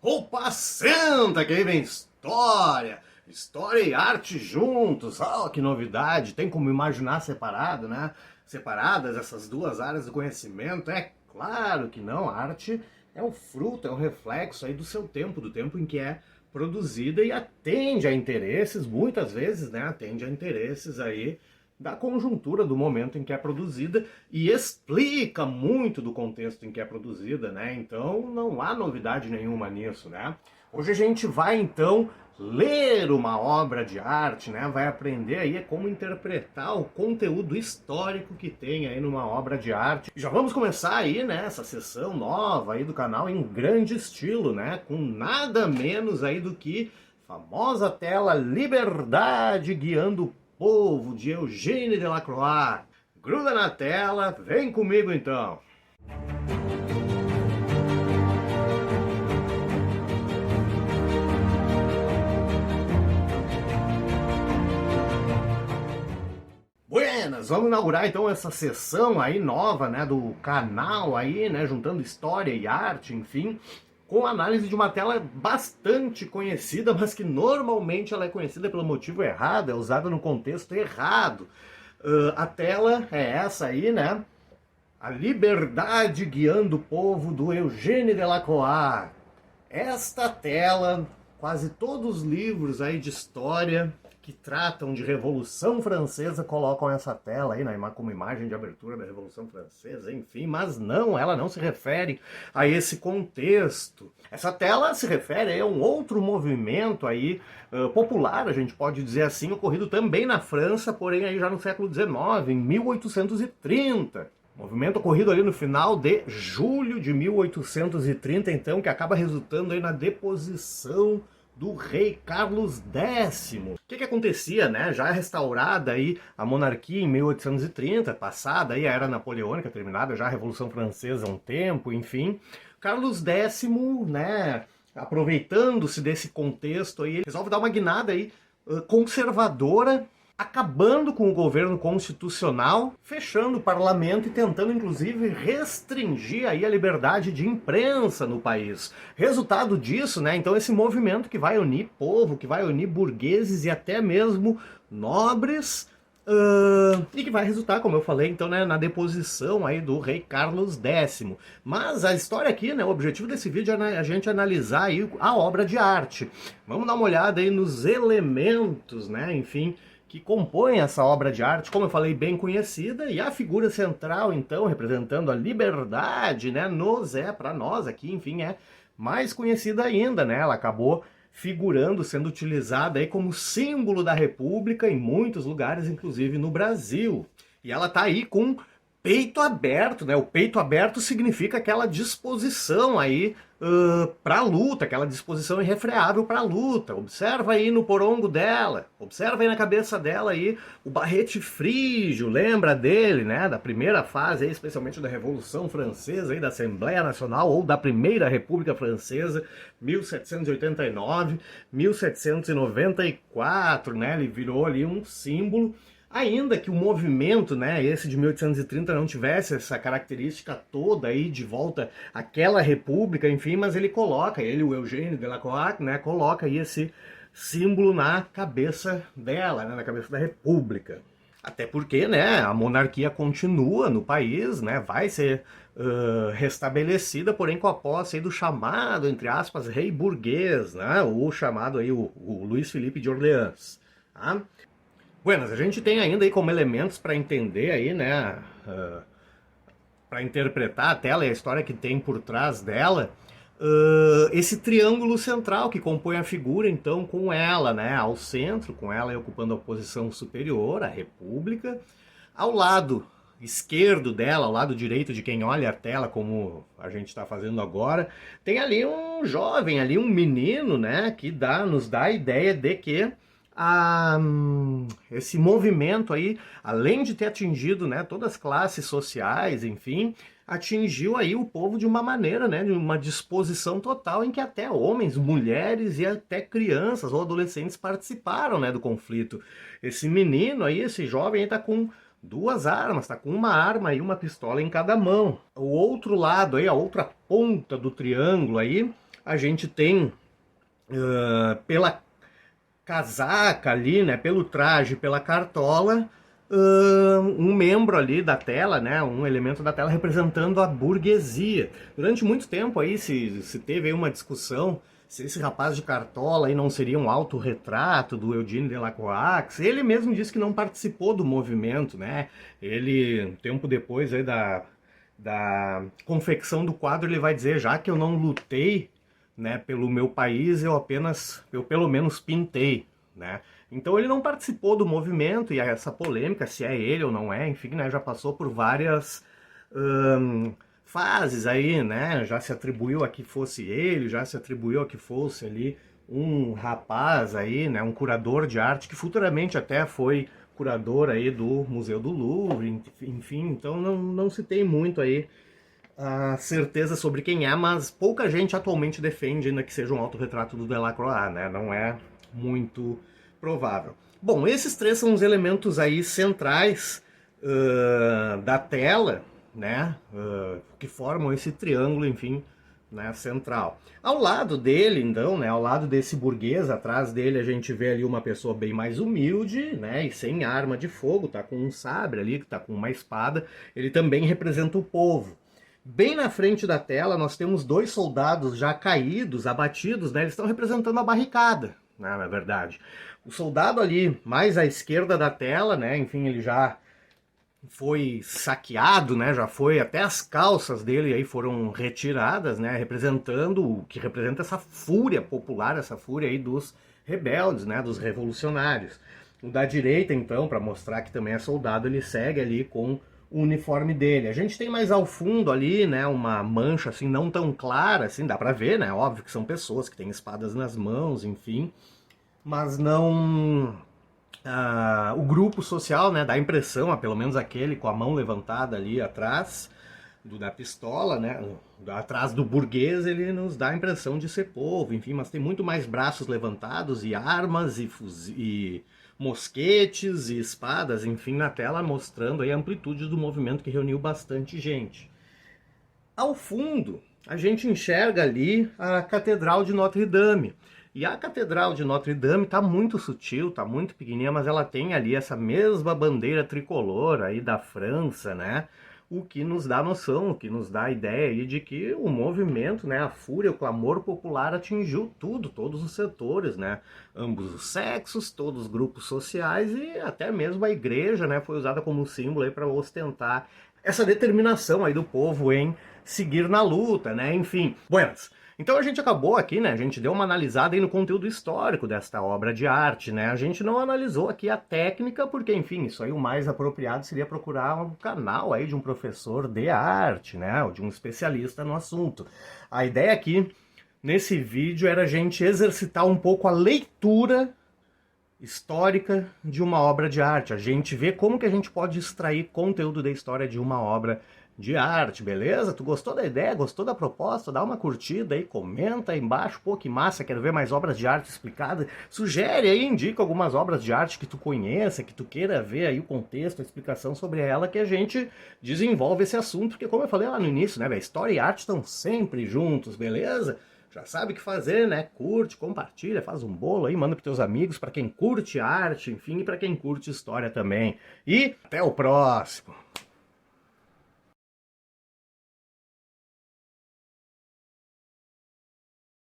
Roupa senta, que aí vem história! História e arte juntos, oh, que novidade! Tem como imaginar separado, né? Separadas essas duas áreas do conhecimento? É claro que não, a arte é o fruto, é o reflexo aí do seu tempo, do tempo em que é produzida e atende a interesses, muitas vezes, né? Atende a interesses aí da conjuntura do momento em que é produzida e explica muito do contexto em que é produzida, né? Então não há novidade nenhuma nisso, né? Hoje a gente vai então ler uma obra de arte, né? Vai aprender aí como interpretar o conteúdo histórico que tem aí numa obra de arte. Já vamos começar aí, né, essa sessão nova aí do canal em grande estilo, né? Com nada menos aí do que a famosa tela Liberdade Guiando o Povo, de Eugênie Delacroix. Gruda na tela, vem comigo então. Buenas, vamos inaugurar então essa sessão aí nova, né, do canal aí, né, juntando história e arte, enfim, com análise de uma tela bastante conhecida, mas que normalmente ela é conhecida pelo motivo errado, é usada no contexto errado. A tela é essa aí, né? A Liberdade Guiando o Povo, do Eugênie Delacroix. Esta tela, quase todos os livros aí de história que tratam de Revolução Francesa colocam essa tela aí, né, como imagem de abertura da Revolução Francesa, enfim, mas não, ela não se refere a esse contexto. Essa tela se refere a um outro movimento aí popular, a gente pode dizer assim, ocorrido também na França, porém aí já no século XIX, em 1830. Movimento ocorrido ali no final de julho de 1830, então, que acaba resultando aí na deposição do rei Carlos X. O que acontecia, né? Já restaurada aí a monarquia em 1830, passada aí a era napoleônica, terminada já a Revolução Francesa há um tempo, enfim. Carlos X, né, aproveitando-se desse contexto aí, ele resolve dar uma guinada aí conservadora, acabando com o governo constitucional, fechando o parlamento e tentando, inclusive, restringir aí a liberdade de imprensa no país. Resultado disso, né, então, esse movimento que vai unir povo, que vai unir burgueses e até mesmo nobres, e que vai resultar, como eu falei, então, né, na deposição aí do rei Carlos X. Mas a história aqui, né, o objetivo desse vídeo é a gente analisar aí a obra de arte. Vamos dar uma olhada aí nos elementos, né, enfim, que compõe essa obra de arte, como eu falei, bem conhecida, e a figura central, então, representando a liberdade, né, para nós aqui, enfim, é mais conhecida ainda, né, ela acabou figurando, sendo utilizada aí como símbolo da República em muitos lugares, inclusive no Brasil. E ela tá aí com peito aberto, né, o peito aberto significa aquela disposição aí para a luta, aquela disposição irrefreável para a luta. Observa aí no porongo dela, observa aí na cabeça dela aí o barrete frígio, lembra dele, né, da primeira fase, aí, especialmente da Revolução Francesa, aí, da Assembleia Nacional ou da Primeira República Francesa, 1789, 1794, né, ele virou ali um símbolo. Ainda que o movimento, né, esse de 1830 não tivesse essa característica toda aí de volta àquela república, enfim, mas ele coloca, o Eugênie Delacroix, né, coloca aí esse símbolo na cabeça dela, né, na cabeça da república. Até porque, né, a monarquia continua no país, né, vai ser restabelecida, porém com a posse aí do chamado, entre aspas, rei burguês, né, o chamado aí, o Luís Felipe de Orleans, tá? Buenas, a gente tem ainda aí como elementos para entender aí, né, para interpretar a tela e a história que tem por trás dela, esse triângulo central que compõe a figura, então, com ela, né, ao centro, com ela ocupando a posição superior, a República, ao lado esquerdo dela, ao lado direito de quem olha a tela, como a gente está fazendo agora, tem ali um jovem, ali um menino, né, que nos dá a ideia de que esse movimento aí, além de ter atingido, né, todas as classes sociais, enfim, atingiu aí o povo de uma maneira, né, de uma disposição total em que até homens, mulheres e até crianças ou adolescentes participaram, né, do conflito. Esse menino aí, esse jovem aí tá com duas armas, tá com uma arma e uma pistola em cada mão. O outro lado aí, a outra ponta do triângulo aí, a gente tem pela casaca ali, né, pelo traje, pela cartola, um membro ali da tela, né, um elemento da tela representando a burguesia. Durante muito tempo aí se teve aí uma discussão se esse rapaz de cartola aí não seria um autorretrato do Eugène Delacroix. Ele mesmo disse que não participou do movimento, né? Ele, tempo depois aí da confecção do quadro, ele vai dizer, já que eu não lutei, né, pelo meu país, eu pelo menos pintei, né? Então ele não participou do movimento, e essa polêmica, se é ele ou não é, enfim, né, já passou por várias fases aí, né? Já se atribuiu a que fosse ele, já se atribuiu a que fosse ali um rapaz aí, né, um curador de arte, que futuramente até foi curador aí do Museu do Louvre, enfim, então não se tem muito aí a certeza sobre quem é, mas pouca gente atualmente defende ainda que seja um autorretrato do Delacroix, né? Não é muito provável. Bom, esses três são os elementos aí centrais da tela, né? Que formam esse triângulo, enfim, né, central. Ao lado dele, então, né, ao lado desse burguês, atrás dele a gente vê ali uma pessoa bem mais humilde, né, e sem arma de fogo, tá com um sabre ali, que tá com uma espada. Ele também representa o povo. Bem na frente da tela nós temos dois soldados já caídos, abatidos, né? Eles estão representando a barricada, né, na verdade. O soldado ali mais à esquerda da tela, né? Enfim, ele já foi saqueado, né? Já foi, até as calças dele aí foram retiradas, né? Representando o que representa essa fúria popular, essa fúria aí dos rebeldes, né? Dos revolucionários. O da direita, então, para mostrar que também é soldado, ele segue ali com o uniforme dele. A gente tem mais ao fundo ali, né, uma mancha assim não tão clara, assim, dá pra ver, né, óbvio que são pessoas que têm espadas nas mãos, enfim, mas não o grupo social, né, dá a impressão, pelo menos aquele com a mão levantada ali atrás da pistola, né, atrás do burguês, ele nos dá a impressão de ser povo, enfim, mas tem muito mais braços levantados e armas e mosquetes e espadas, enfim, na tela, mostrando aí a amplitude do movimento que reuniu bastante gente. Ao fundo, a gente enxerga ali a Catedral de Notre-Dame. E a Catedral de Notre-Dame está muito sutil, está muito pequenininha, mas ela tem ali essa mesma bandeira tricolor aí da França, né? O que nos dá noção, o que nos dá a ideia aí de que o movimento, né, a fúria, o clamor popular atingiu tudo, todos os setores, né, ambos os sexos, todos os grupos sociais e até mesmo a igreja, né, foi usada como símbolo aí para ostentar essa determinação aí do povo em seguir na luta, né, enfim. Buenas. Então a gente acabou aqui, né, a gente deu uma analisada aí no conteúdo histórico desta obra de arte, né, a gente não analisou aqui a técnica, porque, enfim, isso aí o mais apropriado seria procurar um canal aí de um professor de arte, né, ou de um especialista no assunto. A ideia aqui, nesse vídeo, era a gente exercitar um pouco a leitura histórica de uma obra de arte, a gente vê como que a gente pode extrair conteúdo da história de uma obra de arte, beleza? Tu gostou da ideia? Gostou da proposta? Dá uma curtida aí, comenta aí embaixo, pô, que massa, quero ver mais obras de arte explicadas. Sugere aí, indica algumas obras de arte que tu conheça, que tu queira ver aí o contexto, a explicação sobre ela, que a gente desenvolve esse assunto, porque como eu falei lá no início, né, história e arte estão sempre juntos, beleza? Já sabe o que fazer, né? Curte, compartilha, faz um bolo aí, manda pros teus amigos, para quem curte arte, enfim, e para quem curte história também. E até o próximo!